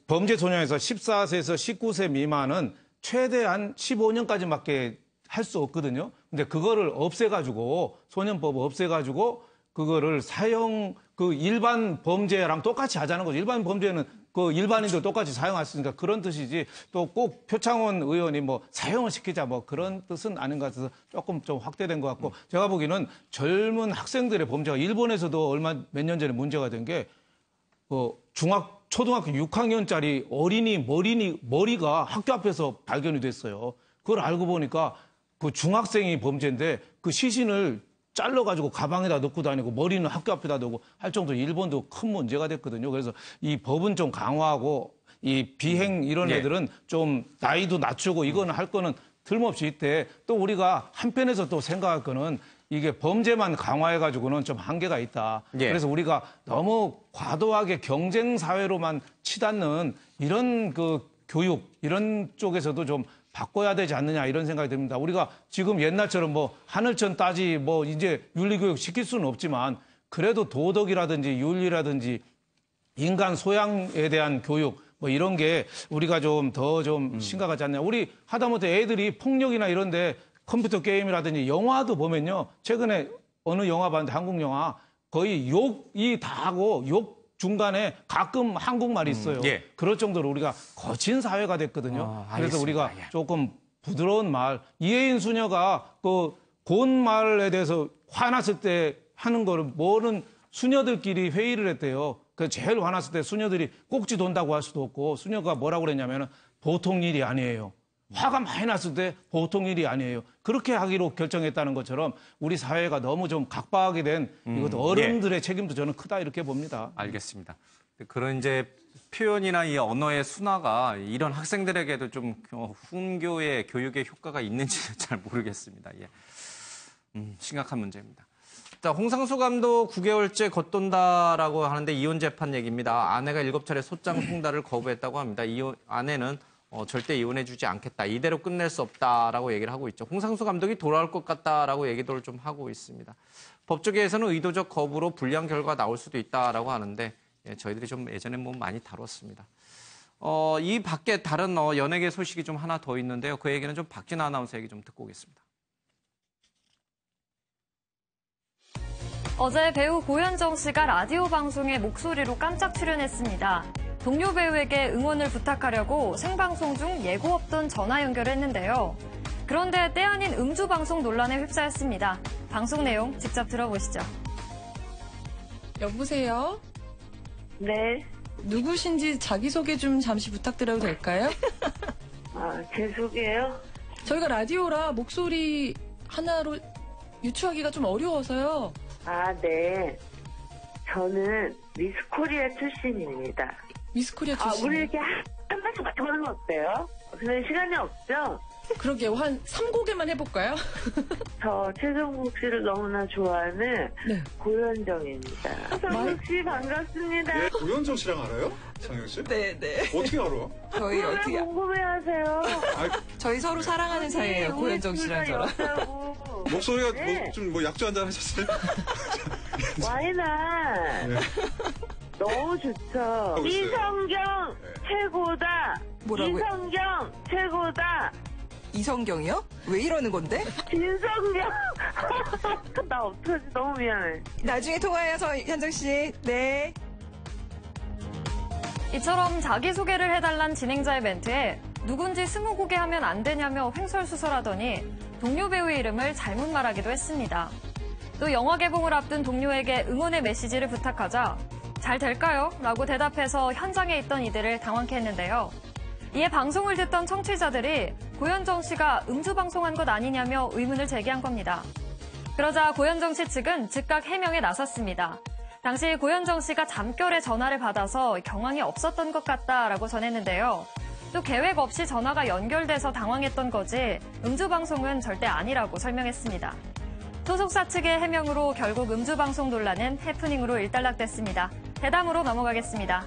범죄 소년에서 14세에서 19세 미만은 최대한 15년까지밖에 할 수 없거든요. 근데 그거를 없애가지고 소년법을 없애가지고 그거를 사형 그 일반 범죄랑 똑같이 하자는 거죠. 일반 범죄는 그 일반인도 똑같이 사형할 수 있으니까 그런 뜻이지 또 꼭 표창원 의원이 뭐 사형을 시키자 뭐 그런 뜻은 아닌 것 같아서 조금 좀 확대된 것 같고 제가 보기에는 젊은 학생들의 범죄가 일본에서도 몇 년 전에 문제가 된 게 초등학교 6학년짜리 어린이 머리가 학교 앞에서 발견이 됐어요. 그걸 알고 보니까 그 중학생이 범죄인데 그 시신을 잘라가지고 가방에다 넣고 다니고 머리는 학교 앞에다 두고 할 정도로 일본도 큰 문제가 됐거든요. 그래서 이 법은 좀 강화하고 이 비행 이런 애들은 좀 나이도 낮추고 이거는 할 거는 틀림없이 있대. 또 우리가 한편에서 또 생각할 거는 이게 범죄만 강화해가지고는 좀 한계가 있다. 그래서 우리가 너무 과도하게 경쟁 사회로만 치닫는 이런 그 교육 이런 쪽에서도 좀 바꿔야 되지 않느냐 이런 생각이 듭니다. 우리가 지금 옛날처럼 뭐 하늘천 따지 뭐 이제 윤리교육 시킬 수는 없지만 그래도 도덕이라든지 윤리라든지 인간 소양에 대한 교육 뭐 이런 게 우리가 좀 더 좀 심각하지 않냐. 우리 하다못해 애들이 폭력이나 이런데 컴퓨터 게임이라든지 영화도 보면요. 최근에 어느 영화 봤는데 한국 영화 거의 욕이 다 하고 욕 중간에 가끔 한국말이 있어요. 그럴 정도로 우리가 거친 사회가 됐거든요. 그래서 우리가 조금 부드러운 말, 이혜인 수녀가 그 고운 말에 대해서 화났을 때 하는 거를 모르는 수녀들끼리 회의를 했대요. 그 제일 화났을 때 수녀들이 꼭지 돈다고 할 수도 없고 수녀가 뭐라고 그랬냐면은 보통 일이 아니에요. 화가 많이 났을 때 보통 일이 아니에요. 그렇게 하기로 결정했다는 것처럼 우리 사회가 너무 좀 각박하게 된 이것도 어른들의 책임도 저는 크다 이렇게 봅니다. 알겠습니다. 그런 이제 표현이나 이 언어의 순화가 이런 학생들에게도 좀 훈교의 교육의 효과가 있는지 잘 모르겠습니다. 심각한 문제입니다. 자, 홍상수 감독 9개월째 겉돈다라고 하는데 이혼 재판 얘기입니다. 아내가 7차례 소장 송달을 거부했다고 합니다. 아내는 절대 이혼해주지 않겠다. 이대로 끝낼 수 없다라고 얘기를 하고 있죠. 홍상수 감독이 돌아올 것 같다라고 얘기도 좀 하고 있습니다. 법조계에서는 의도적 거부로 불리한 결과가 나올 수도 있다라고 하는데 저희들이 좀 예전에 뭐 많이 다뤘습니다. 이 밖에 다른 연예계 소식이 좀 하나 더 있는데요. 그 얘기는 좀 박진아 아나운서 얘기 좀 듣고 오겠습니다. 어제 배우 고현정 씨가 라디오 방송에 목소리로 깜짝 출연했습니다. 동료 배우에게 응원을 부탁하려고 생방송 중 예고 없던 전화 연결을 했는데요. 그런데 때 아닌 음주방송 논란에 휩싸였습니다. 방송 내용 직접 들어보시죠. 여보세요? 네. 누구신지 자기소개 좀 잠시 부탁드려도 될까요? 제 소개요? 저희가 라디오라 목소리 하나로 유추하기가 좀 어려워서요. 네. 저는 미스 코리아 출신입니다. 미스 코리아 출신. 우리 이렇게 한 번씩 맞춰보는 거 어때요? 근데 시간이 없죠? 그러게요. 한 3곡에만 해볼까요? 저 최정국 씨를 너무나 좋아하는 고현정입니다. 정국 씨 반갑습니다. 고현정 씨랑 알아요? 장혁 씨? 네. 어떻게 알아? 저희 어떻게 궁금해하세요? 저희 서로 사랑하는 사이예요. 고현정 씨랑 저랑. 목소리가 좀 약주 한잔 하셨어요? 와이나. 너무 좋죠. 이성경 최고다. 뭐라고요? 이성경 최고다. 이성경이요? 왜 이러는 건데? 진성경. 나 어떡하지? 너무 미안해. 나중에 통화해요, 현정 씨. 네. 이처럼 자기소개를 해달란 진행자의 멘트에 누군지 스무고개 하면 안 되냐며 횡설수설하더니 동료 배우의 이름을 잘못 말하기도 했습니다. 또 영화 개봉을 앞둔 동료에게 응원의 메시지를 부탁하자 잘 될까요? 라고 대답해서 현장에 있던 이들을 당황케 했는데요. 이에 방송을 듣던 청취자들이 고현정 씨가 음주방송한 것 아니냐며 의문을 제기한 겁니다. 그러자 고현정 씨 측은 즉각 해명에 나섰습니다. 당시 고현정 씨가 잠결에 전화를 받아서 경황이 없었던 것 같다라고 전했는데요. 또 계획 없이 전화가 연결돼서 당황했던 거지 음주방송은 절대 아니라고 설명했습니다. 소속사 측의 해명으로 결국 음주방송 논란은 해프닝으로 일단락됐습니다. 대담으로 넘어가겠습니다.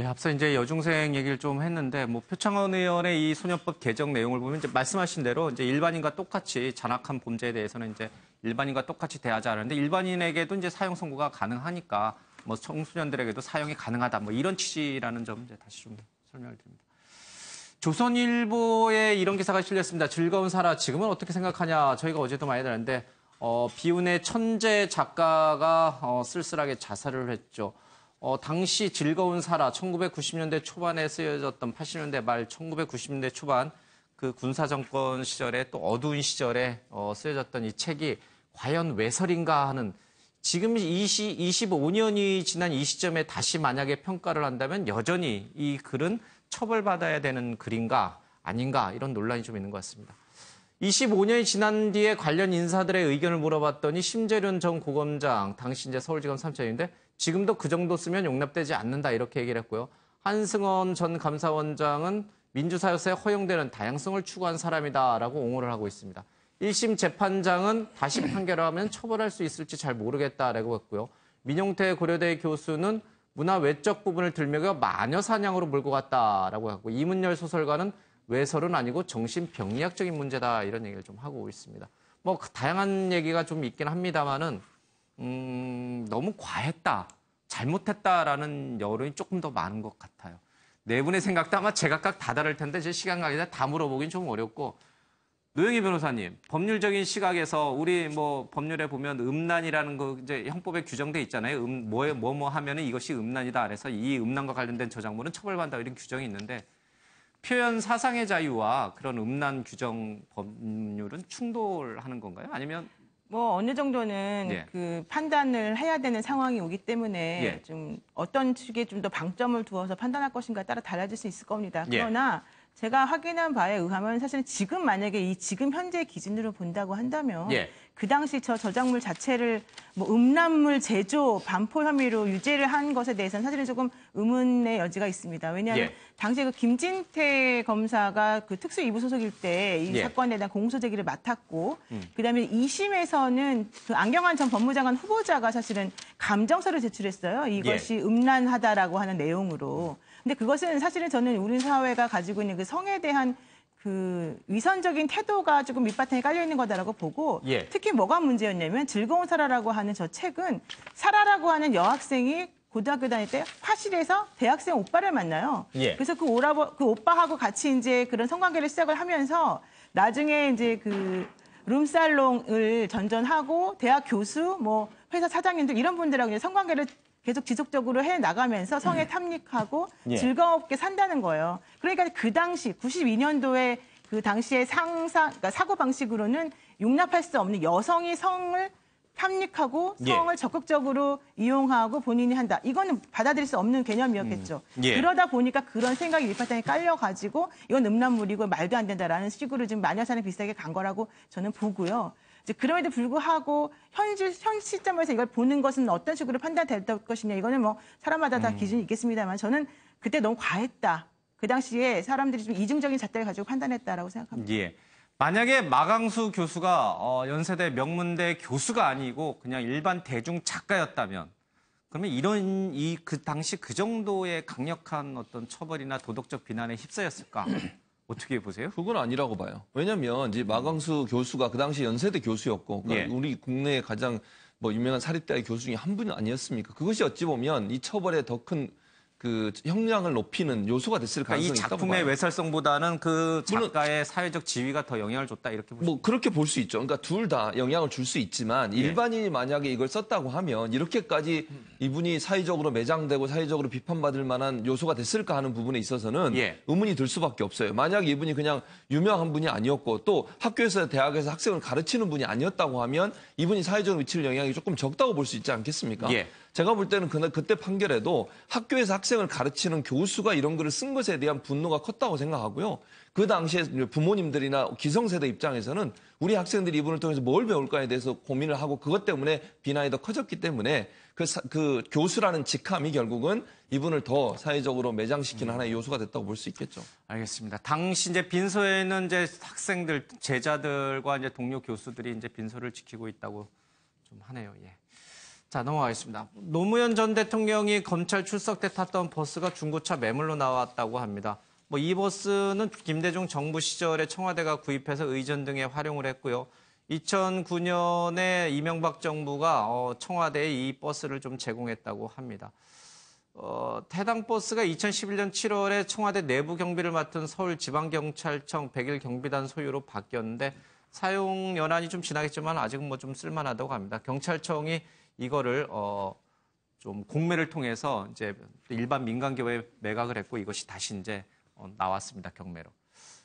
앞서 이제 여중생 얘기를 좀 했는데, 표창원 의원의 이 소년법 개정 내용을 보면 이제 말씀하신 대로 이제 일반인과 똑같이 잔악한 범죄에 대해서는 이제 일반인과 똑같이 대하자는데 일반인에게도 이제 사형 선고가 가능하니까 청소년들에게도 사형이 가능하다 이런 취지라는 점 이제 다시 좀 설명을 드립니다. 조선일보에 이런 기사가 실렸습니다. 즐거운 살아 지금은 어떻게 생각하냐. 저희가 어제도 많이 다뤘는데 비운의 천재 작가가 쓸쓸하게 자살을 했죠. 당시 즐거운 살아 1990년대 초반에 쓰여졌던 80년대 말 1990년대 초반 그 군사정권 시절에 또 어두운 시절에 쓰여졌던 이 책이 과연 외설인가 하는 지금 25년이 지난 이 시점에 다시 만약에 평가를 한다면 여전히 이 글은 처벌받아야 되는 글인가 아닌가 이런 논란이 좀 있는 것 같습니다. 25년이 지난 뒤에 관련 인사들의 의견을 물어봤더니 심재륜 전 고검장, 당시 이제 서울지검 3차인데 지금도 그 정도 쓰면 용납되지 않는다 이렇게 얘기를 했고요. 한승원 전 감사원장은 민주사회에서 허용되는 다양성을 추구한 사람이다라고 옹호를 하고 있습니다. 1심 재판장은 다시 판결을 하면 처벌할 수 있을지 잘 모르겠다라고 했고요. 민용태 고려대 교수는 문화 외적 부분을 들먹여 마녀 사냥으로 몰고 갔다라고 했고 이문열 소설가는 외설은 아니고 정신병리학적인 문제다 이런 얘기를 좀 하고 있습니다. 뭐 다양한 얘기가 좀 있긴 합니다만은 너무 과했다, 잘못했다라는 여론이 조금 더 많은 것 같아요. 네 분의 생각도 아마 제각각 다 다를 텐데 제 시간 관계상 다 물어보긴 좀 어렵고 노영희 변호사님, 법률적인 시각에서 우리 뭐 법률에 보면 음란이라는 거 이제 형법에 규정돼 있잖아요. 뭐 하면은 이것이 음란이다. 그래서 이 음란과 관련된 저작물은 처벌받는다 이런 규정이 있는데 표현 사상의 자유와 그런 음란 규정 법률은 충돌하는 건가요? 아니면 뭐 어느 정도는 예. 그 판단을 해야 되는 상황이 오기 때문에 예. 좀 어떤 측에 좀 더 방점을 두어서 판단할 것인가에 따라 달라질 수 있을 겁니다. 예. 그러나 제가 확인한 바에 의하면 사실 지금 만약에 이 지금 현재 기준으로 본다고 한다면 예. 그 당시 저 저작물 자체를 뭐 음란물 제조, 반포 혐의로 유죄를 한 것에 대해서는 사실은 조금 의문의 여지가 있습니다. 왜냐하면 예. 당시에 그 김진태 검사가 그 특수 2부 소속일 때 이 예. 사건에 대한 공소 제기를 맡았고 그다음에 2심에서는 그 안경환 전 법무장관 후보자가 사실은 감정서를 제출했어요. 이것이 음란하다라고 하는 내용으로. 근데 그것은 사실은 저는 우리 사회가 가지고 있는 그 성에 대한 그 위선적인 태도가 조금 밑바탕에 깔려 있는 거다라고 보고 예. 특히 뭐가 문제였냐면 즐거운 사라라고 하는 저 책은 사라라고 하는 여학생이 고등학교 다닐 때 화실에서 대학생 오빠를 만나요. 예. 그래서 그 오빠하고 같이 이제 그런 성관계를 시작을 하면서 나중에 이제 그 룸살롱을 전전하고 대학 교수, 뭐 회사 사장님들 이런 분들하고 이제 성관계를 계속 지속적으로 해 나가면서 성에 탐닉하고 예. 즐겁게 산다는 거예요. 그러니까 그 당시 92년도에 그 당시의 그러니까 사고 방식으로는 용납할 수 없는 여성이 성을 탐닉하고 예. 성을 적극적으로 이용하고 본인이 한다. 이거는 받아들일 수 없는 개념이었겠죠. 예. 그러다 보니까 그런 생각이 밑바탕에 깔려가지고 이건 음란물이고 말도 안 된다라는 식으로 지금 마녀사냥 비슷하게 간 거라고 저는 보고요. 이제 그럼에도 불구하고 현 시점에서 이걸 보는 것은 어떤 식으로 판단될 것이냐. 이거는 뭐 사람마다 다 기준이 있겠습니다만 저는 그때 너무 과했다. 그 당시에 사람들이 좀 이중적인 잣대를 가지고 판단했다라고 생각합니다. 예. 만약에 마강수 교수가 연세대 명문대 교수가 아니고 그냥 일반 대중 작가였다면 그러면 이런 그 당시 그 정도의 강력한 어떤 처벌이나 도덕적 비난에 휩싸였을까? 어떻게 보세요? 그건 아니라고 봐요. 왜냐하면 이제 마강수 교수가 그 당시 연세대 교수였고 그러니까 예. 우리 국내의 가장 뭐 유명한 사립대의 교수 중에 한 분이 아니었습니까? 그것이 어찌 보면 이 처벌에 더 큰 그 형량을 높이는 요소가 됐을 그러니까 가능성이 이 있다고 작품의 봐요. 외설성보다는 그 물론 작가의 사회적 지위가 더 영향을 줬다 이렇게 보시면 뭐 그렇게 볼 수 있죠. 그러니까 둘 다 영향을 줄 수 있지만 일반인이 만약에 이걸 썼다고 하면 이렇게까지 이분이 사회적으로 매장되고 사회적으로 비판받을 만한 요소가 됐을까 하는 부분에 있어서는 의문이 들 수밖에 없어요. 만약 이분이 그냥 유명한 분이 아니었고 또 학교에서 대학에서 학생을 가르치는 분이 아니었다고 하면 이분이 사회적으로 미칠 영향이 조금 적다고 볼 수 있지 않겠습니까? 예. 제가 볼 때는 그때 판결에도 학교에서 학생을 가르치는 교수가 이런 글을 쓴 것에 대한 분노가 컸다고 생각하고요. 그 당시에 부모님들이나 기성세대 입장에서는 우리 학생들이 이분을 통해서 뭘 배울까에 대해서 고민을 하고 그것 때문에 비난이 더 커졌기 때문에 그 교수라는 직함이 결국은 이분을 더 사회적으로 매장시키는 하나의 요소가 됐다고 볼 수 있겠죠. 알겠습니다. 당시 이제 빈소에는 이제 학생들, 제자들과 이제 동료 교수들이 이제 빈소를 지키고 있다고 좀 하네요. 예. 자, 넘어가겠습니다. 노무현 전 대통령이 검찰 출석 때 탔던 버스가 중고차 매물로 나왔다고 합니다. 뭐 이 버스는 김대중 정부 시절에 청와대가 구입해서 의전 등에 활용을 했고요. 2009년에 이명박 정부가 청와대에 이 버스를 좀 제공했다고 합니다. 해당 버스가 2011년 7월에 청와대 내부 경비를 맡은 서울지방경찰청 101 경비단 소유로 바뀌었는데 사용 연한이 좀 지나겠지만 아직은 뭐 좀 쓸만하다고 합니다. 경찰청이 이거를 좀 공매를 통해서 이제 일반 민간 기업에 매각을 했고 이것이 다시 이제 나왔습니다. 경매로.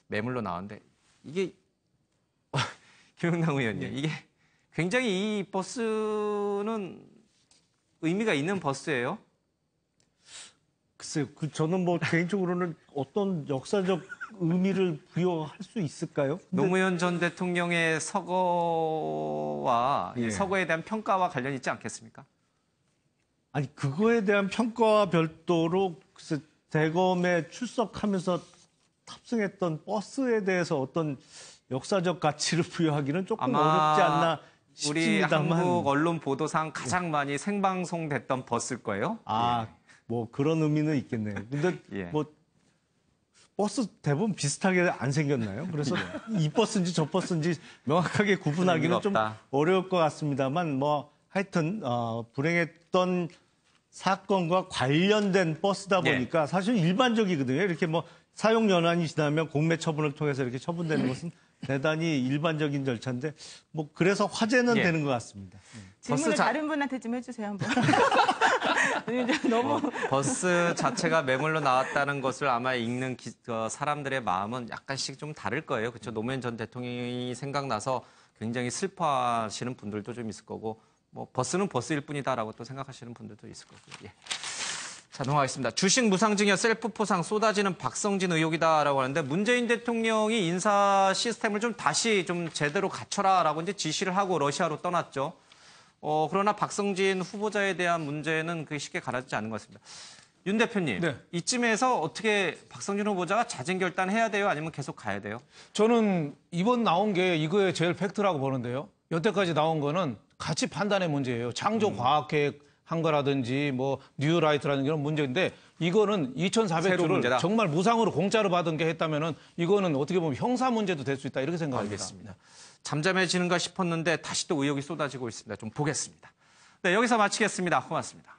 매물로 나왔는데 이게 김영남 의원님 이게 굉장히 이 버스는 의미가 있는 버스예요. 글쎄요. 저는 뭐 개인적으로는 어떤 역사적 의미를 부여할 수 있을까요? 근데 노무현 전 대통령의 서거와 예. 서거에 대한 평가와 관련이 있지 않겠습니까? 아니 그거에 대한 평가와 별도로 글쎄, 대검에 출석하면서 탑승했던 버스에 대해서 어떤 역사적 가치를 부여하기는 조금 아마 어렵지 않나 우리 싶습니다만. 한국 언론 보도상 가장 많이 생방송됐던 버스일 거예요. 아, 뭐 그런 의미는 있겠네요. 근데 예. 뭐 버스 대부분 비슷하게 안 생겼나요? 그래서 이 버스인지 저 버스인지 명확하게 구분하기는 좀 없다. 어려울 것 같습니다만 뭐 하여튼 불행했던 사건과 관련된 버스다 보니까 사실 일반적이거든요. 이렇게 뭐 사용 연한이 지나면 공매 처분을 통해서 이렇게 처분되는 것은 대단히 일반적인 절차인데 뭐 그래서 화제는 되는 것 같습니다. 질문을 다른 분한테 좀 해주세요 한번. 너무 버스 자체가 매물로 나왔다는 것을 아마 읽는 사람들의 마음은 약간씩 좀 다를 거예요. 그렇죠? 노무현 전 대통령이 생각나서 굉장히 슬퍼하시는 분들도 좀 있을 거고 뭐 버스는 버스일 뿐이다라고 또 생각하시는 분들도 있을 거고요. 예. 자, 넘어가겠습니다. 주식 무상증여 셀프 포상 쏟아지는 박성진 의혹이다라고 하는데 문재인 대통령이 인사 시스템을 좀 다시 좀 제대로 갖춰라라고 이제 지시를 하고 러시아로 떠났죠. 그러나 박성진 후보자에 대한 문제는 그게 쉽게 가라앉지 않은 것 같습니다. 윤 대표님, 네. 이쯤에서 어떻게 박성진 후보자가 자진결단해야 돼요? 아니면 계속 가야 돼요? 저는 이번 나온 게 이거에 제일 팩트라고 보는데요. 여태까지 나온 거는 가치 판단의 문제예요. 창조과학계획 한 거라든지 뭐 뉴라이트라는 이런 문제인데 이거는 2,400조를 정말 무상으로 공짜로 받은 게 했다면은 이거는 어떻게 보면 형사 문제도 될 수 있다 이렇게 생각합니다. 알겠습니다. 잠잠해지는가 싶었는데 다시 또 의혹이 쏟아지고 있습니다. 좀 보겠습니다. 네, 여기서 마치겠습니다. 고맙습니다.